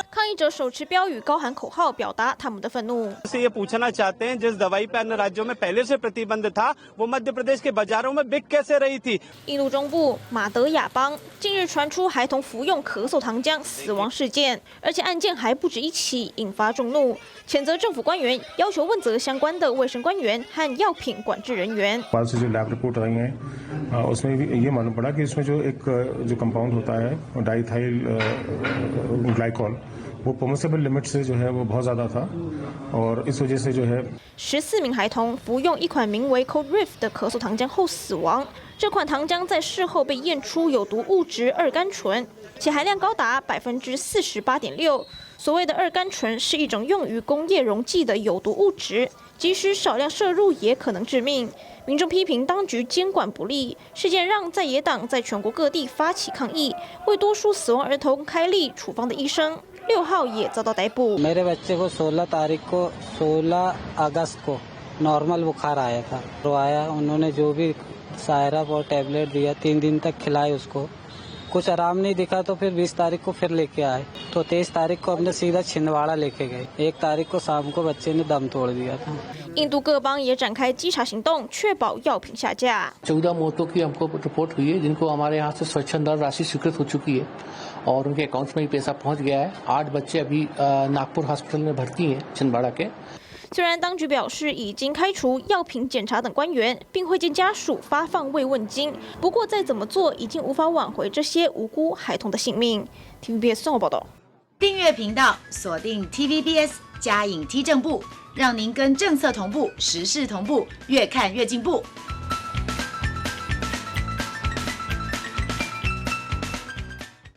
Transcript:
抗议者手持标语，高喊口号，表达他们的愤怒。से ये पूछना चाहते हैं जिस दवाई पे अन्य राज्यों में पहले से प्रतिबंध था, वो मध्य प्रदेश के बाजारों में बिक कैसे रही थी? 印度中部马德雅邦近日传出孩童服用咳嗽糖浆死亡事件，而且案件还不止一起，引发众怒，谴责政府官员，要求问责相关的卫生官员和药品管制人员。बाद से जो लैब रिपोर्ट आई है उसमें भी ये मालूम पड़ा कि इसमें जो एक जो कंपाउंड होता है डाइथाइल ग्लाइकॉल वो परमिसिबल लिमिट से जो है वो बहुत ज़्यादा था और इस वजह से जो है14名孩童服用一款名为 Codriff 的咳嗽糖浆后死亡。这款糖浆在事后被验出有毒物质二甘醇，且含量高达48.6%。所谓的二甘醇是一种用于工业溶剂的有毒物质，即使少量摄入也可能致命。民众批评当局监管不力，事件让在野党在全国各地发起抗议，为多数死亡儿童开立处方的医生6号也遭到逮捕。मेरे बच्चे को 16 तारीख को 16 अगस्त को नॉर्मल बुखार आया था, तो आया उन्होंने जो भी सायरप और टैबलेट दिया 3 दिन तक खिलाए उसको, कुछ आराम नहीं दिखा तो फिर 20 तारीख को फिर लेके आए, तो 23 तारीख को हमने सीधा छिंदवाड़ा लेके गए। 1 तारीख को शाम को बच्चे ने दम तोड़ दिया था। 印度各邦也展开稽查行动，确保药品下架。14 मौतों की हमको रिपोर्ट हुई है, जिनको हमारे यहाँ से स्वच्छंद राशि स्वीकृत हो चुकी है और उनके अकाउंट्स में ये पैसा पहुँच गया है। 8 बच्चे अभी नागपुर हॉस्पिटल में भर्ती हैं छिंदवाड़ा के।虽然当局表示已经开除药品检查等官员，并会见家属发放慰问金，不过再怎么做，已经无法挽回这些无辜孩童的性命。TVBS 综合报道。订阅频道，锁定 TVBS 嘉颖 T 正部，让您跟政策同步，时事同步，越看越进步。